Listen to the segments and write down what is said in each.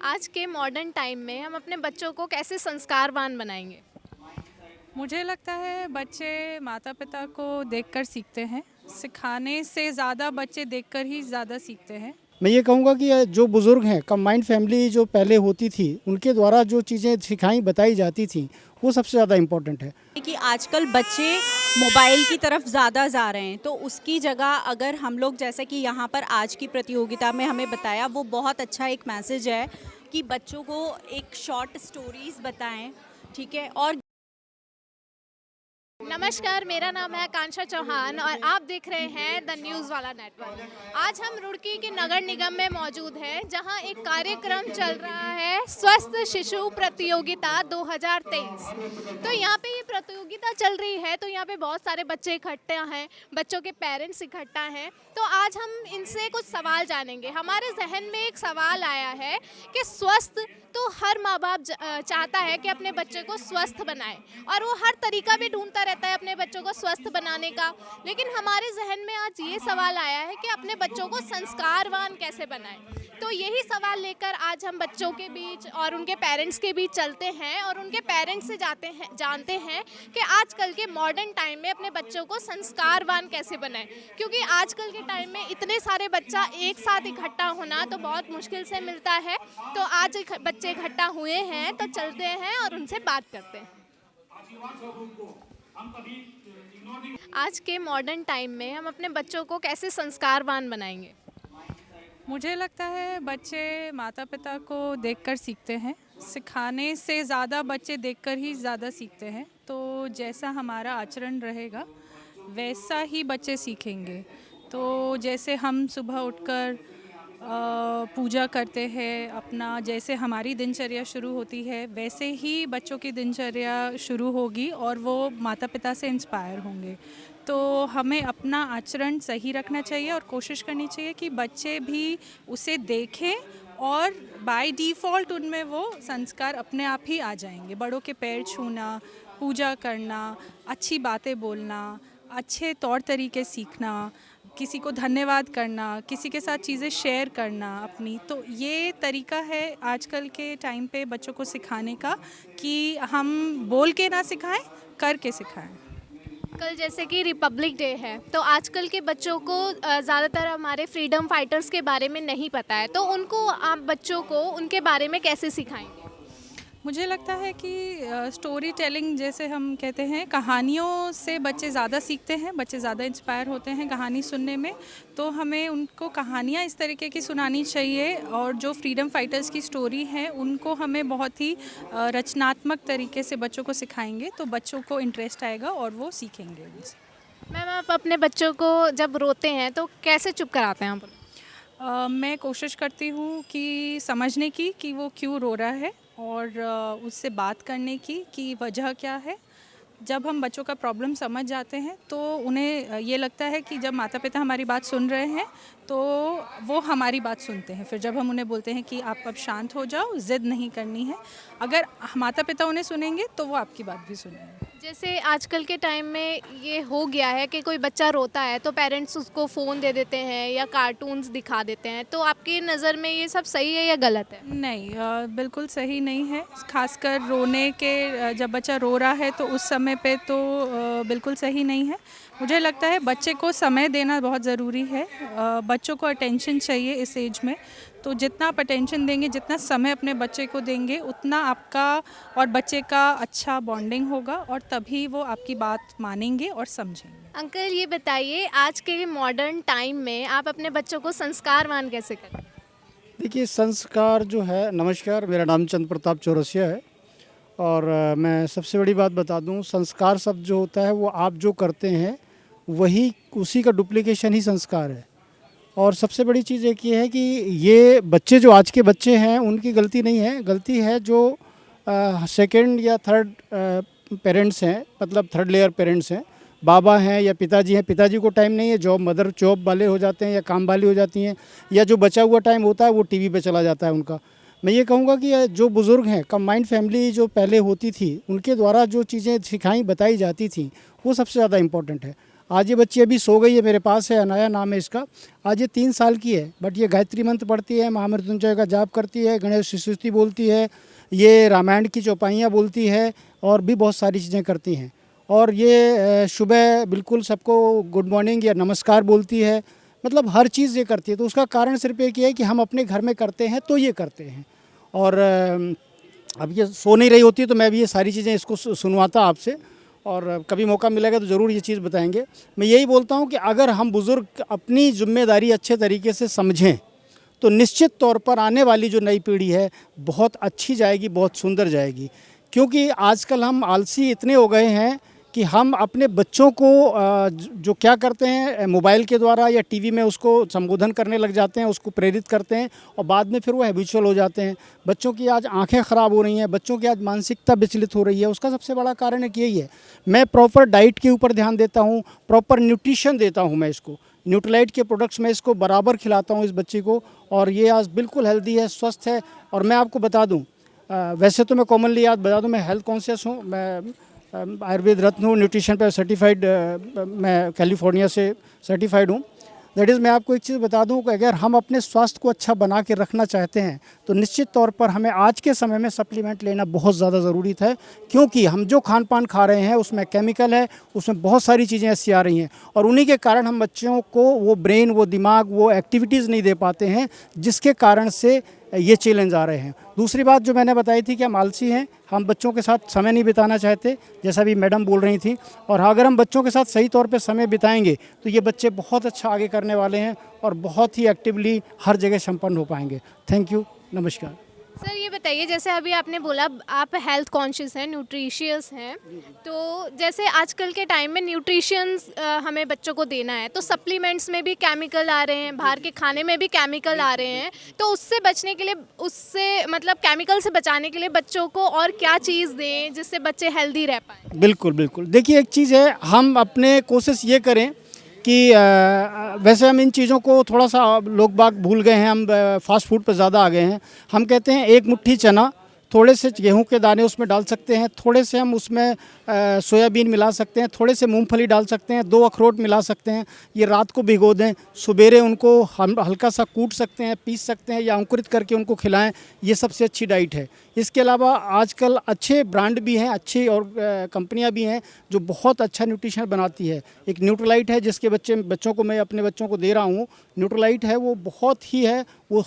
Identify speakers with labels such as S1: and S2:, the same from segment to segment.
S1: आज के modern time में हम अपने बच्चों को कैसे संस्कारवान बनाएंगे?
S2: मुझे लगता है बच्चे माता पिता को देखकर सीखते हैं। सिखाने से ज़्यादा बच्चे देखकर ही ज़्यादा सीखते हैं।
S3: मैं ये कहूँगा कि जो बुज़ुर्ग हैं, कंबाइंड फैमिली जो पहले होती थी, उनके द्वारा जो चीज़ें सिखाई बताई जाती थी, वो सबसे ज़्यादा इम्पोर्टेंट है।
S4: कि आजकल बच्चे मोबाइल की तरफ ज़्यादा जा रहे हैं, तो उसकी जगह अगर हम लोग जैसे कि यहाँ पर आज की प्रतियोगिता में हमें बताया, वो बहुत अच्छा एक मैसेज है कि बच्चों को एक शॉर्ट स्टोरीज बताएं, ठीक है। और
S1: नमस्कार, मेरा नाम है आकांक्षा चौहान और आप देख रहे हैं द न्यूज़ वाला नेटवर्क। आज हम रुड़की के नगर निगम में मौजूद हैं, जहां एक कार्यक्रम चल रहा है स्वस्थ शिशु प्रतियोगिता 2023। तो यहां पे ये प्रतियोगिता चल रही है, तो यहां पे बहुत सारे बच्चे इकट्ठा हैं, बच्चों के पेरेंट्स इकट्ठा हैं। तो आज हम इनसे कुछ सवाल जानेंगे। हमारे जहन में एक सवाल आया है कि स्वस्थ तो हर माँ बाप चाहता है कि अपने बच्चे को स्वस्थ बनाए, और वो हर तरीका भी ढूंढता रहता है अपने बच्चों को स्वस्थ बनाने का। लेकिन हमारे जहन में आज ये सवाल आया है कि अपने बच्चों को संस्कारवान कैसे बनाएं। तो यही सवाल लेकर आज हम बच्चों के बीच और उनके पेरेंट्स के बीच चलते हैं और उनके पेरेंट्स से जानते हैं कि आजकल के मॉडर्न टाइम में अपने बच्चों को संस्कारवान कैसे बनाएं। क्योंकि आजकल के टाइम में इतने सारे बच्चा एक साथ इकट्ठा होना तो बहुत मुश्किल से मिलता है। तो आज बच्चे इकट्ठा हुए हैं, तो चलते हैं और उनसे बात करते हैं। आज के मॉडर्न टाइम में हम अपने बच्चों को कैसे संस्कारवान बनाएंगे?
S2: मुझे लगता है बच्चे माता पिता को देखकर सीखते हैं। सिखाने से ज़्यादा बच्चे देखकर ही ज़्यादा सीखते हैं। तो जैसा हमारा आचरण रहेगा वैसा ही बच्चे सीखेंगे। तो जैसे हम सुबह उठकर पूजा करते हैं, अपना जैसे हमारी दिनचर्या शुरू होती है वैसे ही बच्चों की दिनचर्या शुरू होगी और वो माता पिता से इंस्पायर होंगे। तो हमें अपना आचरण सही रखना चाहिए और कोशिश करनी चाहिए कि बच्चे भी उसे देखें और बाय डिफ़ॉल्ट उनमें वो संस्कार अपने आप ही आ जाएंगे। बड़ों के पैर छूना, पूजा करना, अच्छी बातें बोलना, अच्छे तौर तरीके सीखना, किसी को धन्यवाद करना, किसी के साथ चीज़ें शेयर करना अपनी, तो ये तरीका है आजकल के टाइम पे बच्चों को सिखाने का कि हम बोल के ना सिखाएं, करके सिखाएं।
S1: कल जैसे कि रिपब्लिक डे है, तो आजकल के बच्चों को ज़्यादातर हमारे फ्रीडम फाइटर्स के बारे में नहीं पता है, तो उनको आप बच्चों को उनके बारे में कैसे सिखाएंगे?
S2: मुझे लगता है कि स्टोरी टेलिंग जैसे हम कहते हैं, कहानियों से बच्चे ज़्यादा सीखते हैं, बच्चे ज़्यादा इंस्पायर होते हैं कहानी सुनने में। तो हमें उनको कहानियाँ इस तरीके की सुनानी चाहिए और जो फ्रीडम फाइटर्स की स्टोरी है उनको हमें बहुत ही रचनात्मक तरीके से बच्चों को सिखाएंगे, तो बच्चों को इंटरेस्ट आएगा और वो सीखेंगे उनसे।
S1: मैम, आप अपने बच्चों को जब रोते हैं तो कैसे चुप कराते हैं आप?
S2: मैं कोशिश करती हूँ कि समझने की कि वो क्यों रो रहा है और उससे बात करने की कि वजह क्या है। जब हम बच्चों का प्रॉब्लम समझ जाते हैं तो उन्हें ये लगता है कि जब माता पिता हमारी बात सुन रहे हैं तो वो हमारी बात सुनते हैं। फिर जब हम उन्हें बोलते हैं कि आप अब शांत हो जाओ, ज़िद नहीं करनी है, अगर माता पिता उन्हें सुनेंगे तो वो आपकी बात भी सुनेंगे।
S1: जैसे आजकल के टाइम में ये हो गया है कि कोई बच्चा रोता है तो पेरेंट्स उसको फ़ोन दे देते हैं या कार्टून्स दिखा देते हैं, तो आपकी नज़र में ये सब सही है या गलत है?
S2: नहीं, बिल्कुल सही नहीं है। ख़ासकर रोने के जब बच्चा रो रहा है तो उस समय पे तो बिल्कुल सही नहीं है। मुझे लगता है बच्चे को समय देना बहुत ज़रूरी है। बच्चों को अटेंशन चाहिए इस एज में, तो जितना आप अटेंशन देंगे, जितना समय अपने बच्चे को देंगे, उतना आपका और बच्चे का अच्छा बॉन्डिंग होगा और तभी वो आपकी बात मानेंगे और समझेंगे।
S1: अंकल, ये बताइए, आज के मॉडर्न टाइम में आप अपने बच्चों को संस्कारवान कैसे करें?
S3: देखिए, संस्कार जो है, नमस्कार, मेरा नाम चंद्र प्रताप चौरसिया है और मैं सबसे बड़ी बात बता दूं, संस्कार शब्द जो होता है वो आप जो करते हैं वही उसी का डुप्लीकेशन ही संस्कार है। और सबसे बड़ी चीज़ एक ये है कि ये बच्चे जो आज के बच्चे हैं उनकी गलती नहीं है, गलती है जो सेकंड या थर्ड पेरेंट्स हैं, मतलब थर्ड लेयर पेरेंट्स हैं, बाबा हैं या पिताजी हैं। पिताजी को टाइम नहीं है, मदर जॉब वाले हो जाते हैं या काम वाली हो जाती हैं, या जो बचा हुआ टाइम होता है वो टीवी पे चला जाता है उनका। मैं ये कहूँगा कि जो बुज़ुर्ग हैं, कंबाइंड फैमिली जो पहले होती थी, उनके द्वारा जो चीज़ें सिखाई बताई जाती थी वो सबसे ज़्यादा इम्पोर्टेंट है। आज ये बच्ची अभी सो गई है, मेरे पास है, अनाया नाम है इसका। आज ये 3 साल की है, बट ये गायत्री मंत्र पढ़ती है, महामृत्युंजय का जाप करती है, गणेश स्तुति बोलती है, ये रामायण की चौपाइयाँ बोलती है और भी बहुत सारी चीज़ें करती हैं। और ये सुबह बिल्कुल सबको गुड मॉर्निंग या नमस्कार बोलती है, मतलब हर चीज़ ये करती है। तो उसका कारण सिर्फ एक ही है कि हम अपने घर में करते हैं तो ये करते हैं। और अब ये सो नहीं रही होती तो मैं भी ये सारी चीज़ें इसको सुनवाता आपसे, और कभी मौका मिलेगा तो ज़रूर ये चीज़ बताएंगे। मैं यही बोलता हूँ कि अगर हम बुज़ुर्ग अपनी जिम्मेदारी अच्छे तरीके से समझें तो निश्चित तौर पर आने वाली जो नई पीढ़ी है बहुत अच्छी जाएगी, बहुत सुंदर जाएगी। क्योंकि आजकल हम आलसी इतने हो गए हैं कि हम अपने बच्चों को जो क्या करते हैं मोबाइल के द्वारा या टीवी में उसको संबोधन करने लग जाते हैं, उसको प्रेरित करते हैं और बाद में फिर वो हैबिचुअल हो जाते हैं। बच्चों की आज आंखें ख़राब हो रही हैं, बच्चों की आज मानसिकता विचलित हो रही है। उसका सबसे बड़ा कारण एक यही है। मैं प्रॉपर डाइट के ऊपर ध्यान देता हूँ, प्रॉपर न्यूट्रिशन देता हूँ, मैं इसको न्यूट्रलाइट के प्रोडक्ट्स में इसको बराबर खिलाता हूँ इस बच्चे को, और ये आज बिल्कुल हेल्दी है, स्वस्थ है। और मैं आपको बता दूँ, वैसे तो मैं कॉमनली याद बता दूँ, मैं हेल्थ कॉन्शियस हूँ, मैं आयुर्वेद रत्न हूँ, न्यूट्रिशन पे सर्टिफाइड, मैं कैलिफोर्निया से सर्टिफाइड हूँ। दैट इज़, मैं आपको एक चीज़ बता दूँ कि अगर हम अपने स्वास्थ्य को अच्छा बना के रखना चाहते हैं तो निश्चित तौर पर हमें आज के समय में सप्लीमेंट लेना बहुत ज़्यादा ज़रूरी है। क्योंकि हम जो खान पान खा रहे हैं उसमें केमिकल है, उसमें बहुत सारी चीज़ें ऐसी आ रही हैं, और उन्हीं के कारण हम बच्चों को वो ब्रेन, वो दिमाग, वो एक्टिविटीज़ नहीं दे पाते हैं, जिसके कारण से ये चैलेंज आ रहे हैं। दूसरी बात जो मैंने बताई थी कि हम आलसी हैं, हम बच्चों के साथ समय नहीं बिताना चाहते, जैसा भी मैडम बोल रही थी। और अगर हम बच्चों के साथ सही तौर पे समय बिताएंगे तो ये बच्चे बहुत अच्छा आगे करने वाले हैं और बहुत ही एक्टिवली हर जगह संपन्न हो पाएंगे। थैंक यू, नमस्कार।
S1: सर ये बताइए, जैसे अभी आपने बोला आप हेल्थ कॉन्शियस हैं, न्यूट्रिशियस हैं, तो जैसे आजकल के टाइम में न्यूट्रिशंस हमें बच्चों को देना है, तो सप्लीमेंट्स में भी केमिकल आ रहे हैं, बाहर के खाने में भी केमिकल आ रहे हैं, तो उससे बचने के लिए, उससे मतलब केमिकल से बचाने के लिए बच्चों को और क्या चीज़ दें जिससे बच्चे हेल्दी रह पाएँ?
S3: बिल्कुल बिल्कुल, देखिए एक चीज़ है, हम अपने कोशिश ये करें कि वैसे हम इन चीज़ों को थोड़ा सा लोग बाग भूल गए हैं, हम फास्ट फूड पर ज़्यादा आ गए हैं। हम कहते हैं एक मुट्ठी चना, थोड़े से गेहूं के दाने उसमें डाल सकते हैं, थोड़े से हम उसमें सोयाबीन मिला सकते हैं, थोड़े से मूंगफली डाल सकते हैं, 2 अखरोट मिला सकते हैं। ये रात को भिगो दें, सवेरे उनको हम हल्का सा कूट सकते हैं, पीस सकते हैं या अंकुरित करके उनको खिलाएं। ये सबसे अच्छी डाइट है। इसके अलावा आजकल अच्छे ब्रांड भी हैं, अच्छी और कंपनियां भी हैं जो बहुत अच्छा न्यूट्रिशन बनाती है। एक न्यूट्रलाइट है जिसके बच्चों को मैं अपने बच्चों को दे रहा हूँ। न्यूट्रलाइट है, वो बहुत ही है, वो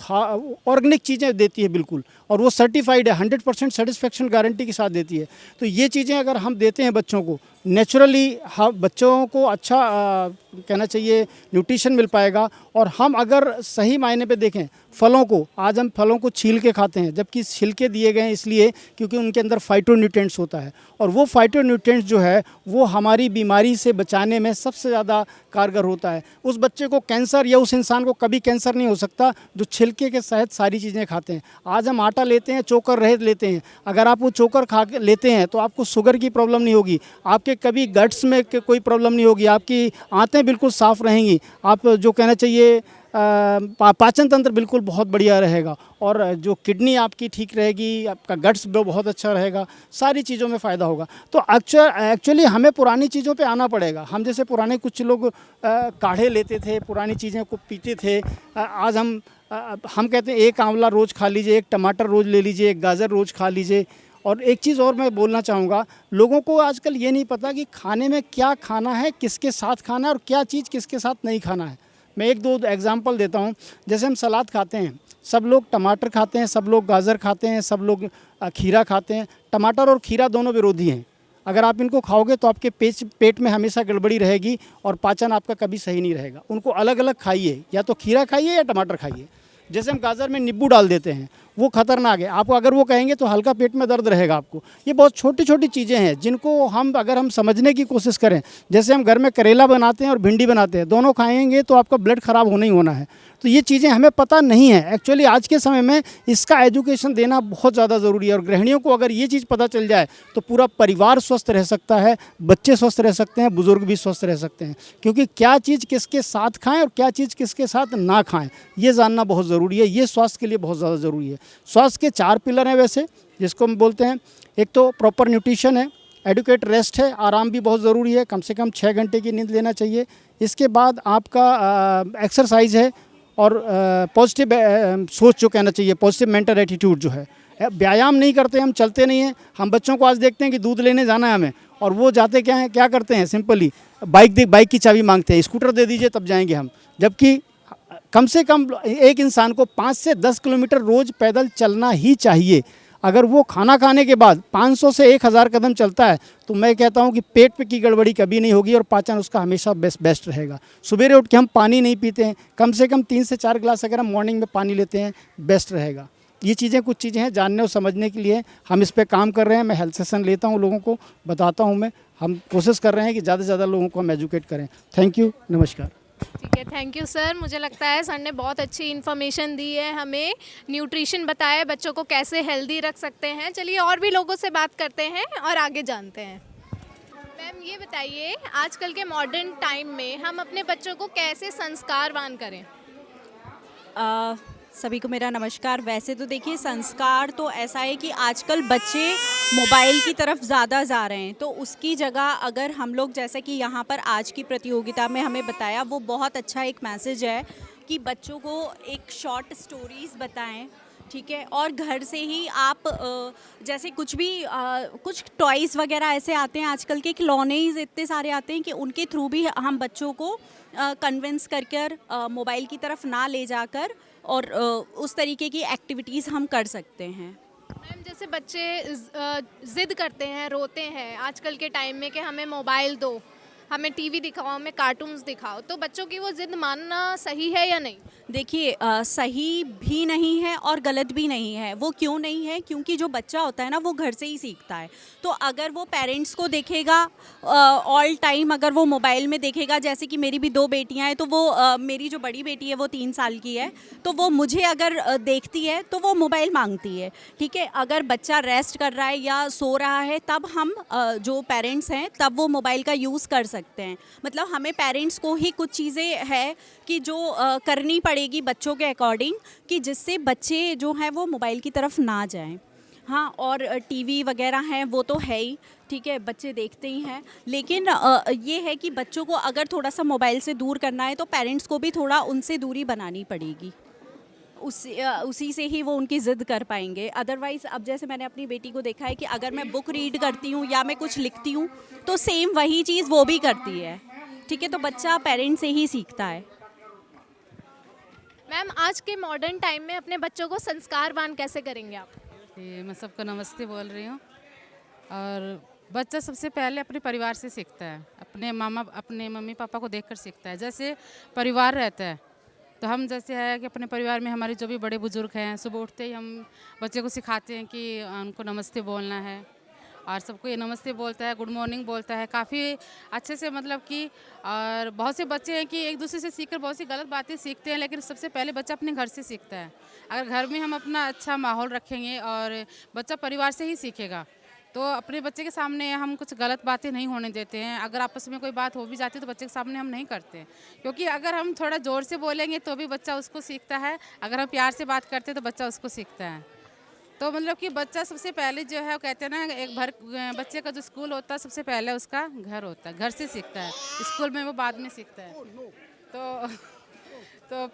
S3: ऑर्गेनिक चीज़ें देती है बिल्कुल, और वो सर्टिफाइड है, 100% सेटिस्फेक्शन गारंटी के साथ देती है। तो ये चीज़ें अगर हम देते हैं बच्चों को, नेचुरली हम बच्चों को अच्छा कहना चाहिए न्यूट्रिशन मिल पाएगा। और हम अगर सही मायने पे देखें फलों को, आज हम फलों को छील के खाते हैं, जबकि छिलके दिए गए हैं इसलिए क्योंकि उनके अंदर फाइटोन्यूट्रिएंट्स होता है, और वो फाइटोन्यूट्रिएंट्स जो है वो हमारी बीमारी से बचाने में सबसे ज़्यादा कारगर होता है। उस बच्चे को कैंसर या उस इंसान को कभी कैंसर नहीं हो सकता जो छिलके के सहित सारी चीज़ें खाते हैं। आज हम आटा लेते हैं, चोकर रहित लेते हैं, अगर आप वो चोकर खा के लेते हैं तो आपको शुगर की प्रॉब्लम नहीं होगी, आपके कभी गट्स में कोई प्रॉब्लम नहीं होगी, आपकी आंतें बिल्कुल साफ़ रहेंगी, आप जो कहना चाहिए पाचन तंत्र बिल्कुल बहुत बढ़िया रहेगा, और जो किडनी आपकी ठीक रहेगी, आपका गट्स बहुत अच्छा रहेगा, सारी चीज़ों में फ़ायदा होगा। तो एक्चुअली हमें पुरानी चीज़ों पे आना पड़ेगा। हम जैसे पुराने कुछ लोग काढ़े लेते थे, पुरानी चीज़ें को पीते थे। आज हम कहते हैं एक आंवला रोज़ खा लीजिए, एक टमाटर रोज़ ले लीजिए, एक गाजर रोज़ खा लीजिए। और एक चीज़ और मैं बोलना चाहूँगा, लोगों को आजकल ये नहीं पता कि खाने में क्या खाना है, किसके साथ खाना है और क्या चीज़ किसके साथ नहीं खाना है। मैं 1-2 एग्जांपल देता हूँ। जैसे हम सलाद खाते हैं, सब लोग टमाटर खाते हैं, सब लोग गाजर खाते हैं, सब लोग खीरा खाते हैं। टमाटर और खीरा दोनों विरोधी हैं। अगर आप इनको खाओगे तो आपके पेट में हमेशा गड़बड़ी रहेगी और पाचन आपका कभी सही नहीं रहेगा। उनको अलग अलग खाइए, या तो खीरा खाइए या टमाटर खाइए। जैसे हम गाजर में नींबू डाल देते हैं, वो खतरनाक है। आपको अगर वो कहेंगे तो हल्का पेट में दर्द रहेगा आपको। ये बहुत छोटी छोटी चीज़ें हैं जिनको अगर हम समझने की कोशिश करें। जैसे हम घर में करेला बनाते हैं और भिंडी बनाते हैं, दोनों खाएंगे तो आपका ब्लड ख़राब होना ही होना है। तो ये चीज़ें हमें पता नहीं है। एक्चुअली आज के समय में इसका एजुकेशन देना बहुत ज़्यादा ज़रूरी है, और गृहिणियों को अगर ये चीज़ पता चल जाए तो पूरा परिवार स्वस्थ रह सकता है, बच्चे स्वस्थ रह सकते हैं, बुज़ुर्ग भी स्वस्थ रह सकते हैं। क्योंकि क्या चीज़ किसके साथ खाएं और क्या चीज़ किसके साथ ना खाएं, ये जानना बहुत ज़रूरी है। ये स्वास्थ्य के लिए बहुत ज़्यादा ज़रूरी है। स्वास्थ्य के 4 पिलर हैं वैसे, जिसको हम बोलते हैं। एक तो प्रॉपर न्यूट्रिशन है, एडुकेट रेस्ट है, आराम भी बहुत ज़रूरी है, कम से कम 6 घंटे की नींद लेना चाहिए। इसके बाद आपका एक्सरसाइज है और पॉजिटिव सोच जो कहना चाहिए, पॉजिटिव मेंटल एटीट्यूड जो है। व्यायाम नहीं करते, हम चलते नहीं हैं। हम बच्चों को आज देखते हैं कि दूध लेने जाना है हमें, और वो जाते क्या करते हैं, सिंपली बाइक की चाबी मांगते हैं, स्कूटर दे दीजिए तब जाएंगे हम। जबकि कम से कम एक इंसान को 5 से 10 किलोमीटर रोज़ पैदल चलना ही चाहिए। अगर वो खाना खाने के बाद 500 से 1000 कदम चलता है तो मैं कहता हूँ कि पेट की गड़बड़ी कभी नहीं होगी और पाचन उसका हमेशा बेस्ट रहेगा। सवेरे उठ के हम पानी नहीं पीते हैं, कम से कम 3 से 4 गिलास अगर हम मॉर्निंग में पानी लेते हैं, बेस्ट रहेगा। ये चीज़ें कुछ चीज़ें हैं जानने और समझने के लिए, हम इस पे काम कर रहे हैं। मैं हेल्थ सेशन लेता हूँ, लोगों को बताता हूँ मैं। हम कोशिश कर रहे हैं कि ज़्यादा से ज़्यादा लोगों को हम एजुकेट करें। थैंक यू, नमस्कार।
S1: ठीक है, थैंक यू सर। मुझे लगता है सर ने बहुत अच्छी इन्फॉर्मेशन दी है हमें, न्यूट्रिशन बताया, बच्चों को कैसे हेल्दी रख सकते हैं। चलिए और भी लोगों से बात करते हैं और आगे जानते हैं। मैम ये बताइए, आजकल के मॉडर्न टाइम में हम अपने बच्चों को कैसे संस्कारवान करें?
S4: सभी को मेरा नमस्कार। वैसे तो देखिए, संस्कार तो ऐसा है कि आजकल बच्चे मोबाइल की तरफ ज़्यादा जा रहे हैं, तो उसकी जगह अगर हम लोग, जैसे कि यहाँ पर आज की प्रतियोगिता में हमें बताया, वो बहुत अच्छा एक मैसेज है कि बच्चों को एक शॉर्ट स्टोरीज़ बताएं, ठीक है। और घर से ही आप जैसे कुछ भी कुछ टॉयज़ वगैरह ऐसे आते हैं आजकल के, खिलौने इतने सारे आते हैं कि उनके थ्रू भी हम बच्चों को कन्विंस कर मोबाइल की तरफ ना ले जाकर और उस तरीके की एक्टिविटीज़ हम कर सकते हैं।
S1: मैम जैसे बच्चे ज़िद करते हैं, रोते हैं आजकल के टाइम में कि हमें मोबाइल दो, हमें टीवी दिखाओ, हमें कार्टून्स दिखाओ, तो बच्चों की वो ज़िद मानना सही है या नहीं?
S4: देखिए, सही भी नहीं है और गलत भी नहीं है। वो क्यों नहीं है? क्योंकि जो बच्चा होता है ना, वो घर से ही सीखता है। तो अगर वो पेरेंट्स को देखेगा ऑल टाइम, अगर वो मोबाइल में देखेगा, जैसे कि मेरी भी 2 बेटियां हैं, तो वो मेरी जो बड़ी बेटी है वो 3 साल की है, तो वो मुझे अगर देखती है तो वो मोबाइल मांगती है, ठीक है। अगर बच्चा रेस्ट कर रहा है या सो रहा है, तब हम जो पेरेंट्स हैं तब वो मोबाइल का यूज़ कर सकते हैं। मतलब हमें पेरेंट्स को ही कुछ चीज़ें है कि जो करनी पड़ेगी बच्चों के अकॉर्डिंग, कि जिससे बच्चे जो हैं वो मोबाइल की तरफ ना जाएं। हाँ, और टीवी वगैरह हैं वो तो है ही, ठीक है, बच्चे देखते ही हैं। लेकिन ये है कि बच्चों को अगर थोड़ा सा मोबाइल से दूर करना है तो पेरेंट्स को भी थोड़ा उनसे दूरी बनानी पड़ेगी। उसी से ही वो उनकी ज़िद कर पाएंगे। अदरवाइज़ अब जैसे मैंने अपनी बेटी को देखा है कि अगर मैं बुक रीड करती हूँ या मैं कुछ लिखती हूँ तो सेम वही चीज़ वो भी करती है, ठीक है। तो बच्चा पेरेंट्स से ही सीखता है।
S1: मैम आज के मॉडर्न टाइम में अपने बच्चों को संस्कारवान कैसे करेंगे आप?
S5: मैं सबको नमस्ते बोल रही हूँ। और बच्चा सबसे पहले अपने परिवार से सीखता है, अपने मम्मी पापा को देखकर सीखता है। जैसे परिवार रहता है तो हम जैसे है कि अपने परिवार में हमारे जो भी बड़े बुजुर्ग हैं, सुबह उठते ही हम बच्चे को सिखाते हैं कि उनको नमस्ते बोलना है, और सबको ये नमस्ते बोलता है, गुड मॉर्निंग बोलता है काफ़ी अच्छे से। मतलब कि और बहुत से बच्चे हैं कि एक दूसरे से सीखकर बहुत सी गलत बातें सीखते हैं, लेकिन सबसे पहले बच्चा अपने घर से सीखता है। अगर घर में हम अपना अच्छा माहौल रखेंगे और बच्चा परिवार से ही सीखेगा, तो अपने बच्चे के सामने हम कुछ गलत बातें नहीं होने देते हैं। अगर आपस में कोई बात हो भी जाती है तो बच्चे के सामने हम नहीं करते, क्योंकि अगर हम थोड़ा ज़ोर से बोलेंगे तो भी बच्चा उसको सीखता है, अगर हम प्यार से बात करते हैं तो बच्चा उसको सीखता है। तो मतलब कि बच्चा सबसे पहले जो है, वो कहते हैं ना, एक बच्चे का जो स्कूल होता है सबसे पहले उसका घर होता है, घर से सीखता है, स्कूल में वो बाद में सीखता है। तो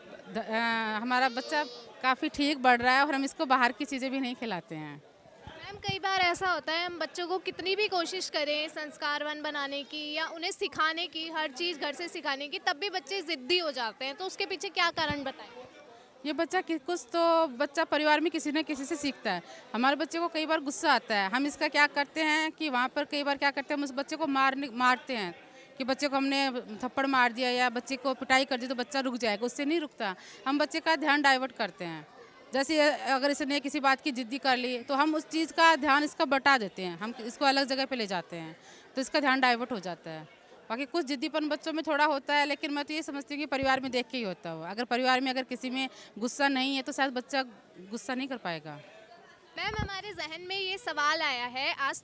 S5: हमारा बच्चा काफ़ी ठीक बढ़ रहा है और हम इसको बाहर की चीज़ें भी नहीं खिलाते हैं।
S1: मैम कई बार ऐसा होता है, हम बच्चों को कितनी भी कोशिश करें संस्कारवान बनाने की या उन्हें सिखाने की, हर चीज़ घर से सिखाने की, तब भी बच्चे ज़िद्दी हो जाते हैं, तो उसके पीछे क्या कारण बताएं?
S5: ये बच्चा कुछ तो बच्चा परिवार में किसी न किसी से सीखता है। हमारे बच्चे को कई बार गुस्सा आता है, हम इसका क्या करते हैं कि वहाँ पर कई बार क्या करते हैं, हम उस बच्चे को मारते हैं कि बच्चे को हमने थप्पड़ मार दिया या बच्चे को पिटाई कर दी तो बच्चा रुक जाएगा, उससे नहीं रुकता। हम बच्चे का ध्यान डाइवर्ट करते हैं। जैसे अगर इसने किसी बात की ज़िद्दी कर ली तो हम उस चीज़ का ध्यान इसका बटा देते हैं, हम इसको अलग जगह पे ले जाते हैं, तो इसका ध्यान डाइवर्ट हो जाता है। बाकी कुछ ज़िद्दीपन बच्चों में थोड़ा होता है, लेकिन मैं तो ये समझती हूँ कि परिवार में देख के ही होता हो। अगर परिवार में अगर किसी में गुस्सा नहीं है तो शायद बच्चा गुस्सा नहीं कर पाएगा।
S1: मैम हमारे जहन में ये सवाल आया है, आज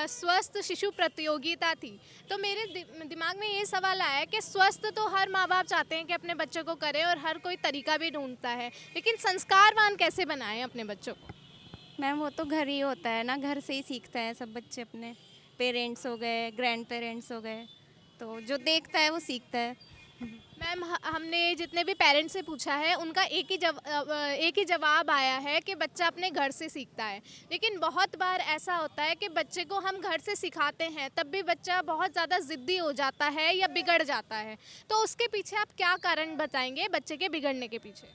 S1: स्वस्थ शिशु प्रतियोगिता थी, तो मेरे दिमाग में ये सवाल आया कि स्वस्थ तो हर माँ बाप चाहते हैं कि अपने बच्चों को करें और हर कोई तरीका भी ढूंढता है, लेकिन संस्कारवान कैसे बनाएं अपने बच्चों को?
S6: मैम वो तो घर ही होता है ना, घर से ही सीखते हैं सब बच्चे अपने पेरेंट्स हो गए, ग्रैंड पेरेंट्स हो गए, तो जो देखता है वो सीखता है।
S1: मैम हमने जितने भी पेरेंट्स से पूछा है उनका एक ही जवाब आया है कि बच्चा अपने घर से सीखता है। लेकिन बहुत बार ऐसा होता है कि बच्चे को हम घर से सिखाते हैं तब भी बच्चा बहुत ज़्यादा ज़िद्दी हो जाता है या बिगड़ जाता है, तो उसके पीछे आप क्या कारण बताएंगे बच्चे के बिगड़ने के पीछे?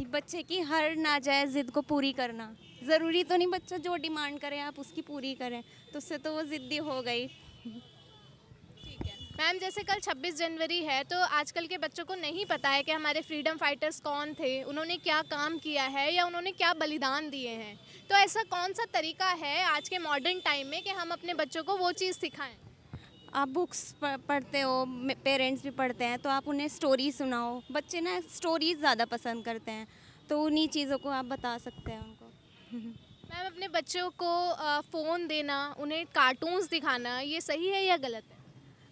S6: बच्चे की हर नाजायज़ ज़िद को पूरी करना, ज़रूरी तो नहीं बच्चा जो डिमांड करे आप उसकी पूरी करें, तो उससे तो वो ज़िद्दी हो गई।
S1: मैम जैसे कल 26 जनवरी है तो आजकल के बच्चों को नहीं पता है कि हमारे फ्रीडम फाइटर्स कौन थे, उन्होंने क्या काम किया है या उन्होंने क्या बलिदान दिए हैं। तो ऐसा कौन सा तरीका है आज के मॉडर्न टाइम में कि हम अपने बच्चों को वो चीज़ सिखाएं?
S6: आप बुक्स पढ़ते हो, पेरेंट्स भी पढ़ते हैं, तो आप उन्हें स्टोरी सुनाओ। बच्चे ना स्टोरीज ज़्यादा पसंद करते हैं, तो उन्हीं चीज़ों को आप बता सकते हैं उनको।
S1: मैम अपने बच्चों को फ़ोन देना, उन्हें कार्टून्स दिखाना, ये सही है या गलत है?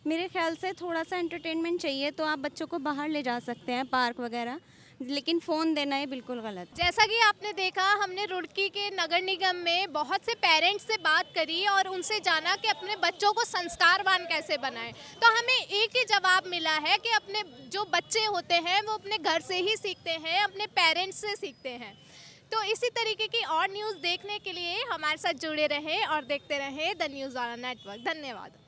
S6: मेरे ख्याल से थोड़ा सा एंटरटेनमेंट चाहिए तो आप बच्चों को बाहर ले जा सकते हैं, पार्क वगैरह, लेकिन फ़ोन देना ये बिल्कुल गलत है।
S1: जैसा कि आपने देखा हमने रुड़की के नगर निगम में बहुत से पेरेंट्स से बात करी और उनसे जाना कि अपने बच्चों को संस्कारवान कैसे बनाएं। तो हमें एक ही जवाब मिला है कि अपने जो बच्चे होते हैं वो अपने घर से ही सीखते हैं, अपने पेरेंट्स से सीखते हैं। तो इसी तरीके की और न्यूज़ देखने के लिए हमारे साथ जुड़े रहें और देखते रहें द न्यूज़ वाला नेटवर्क। धन्यवाद।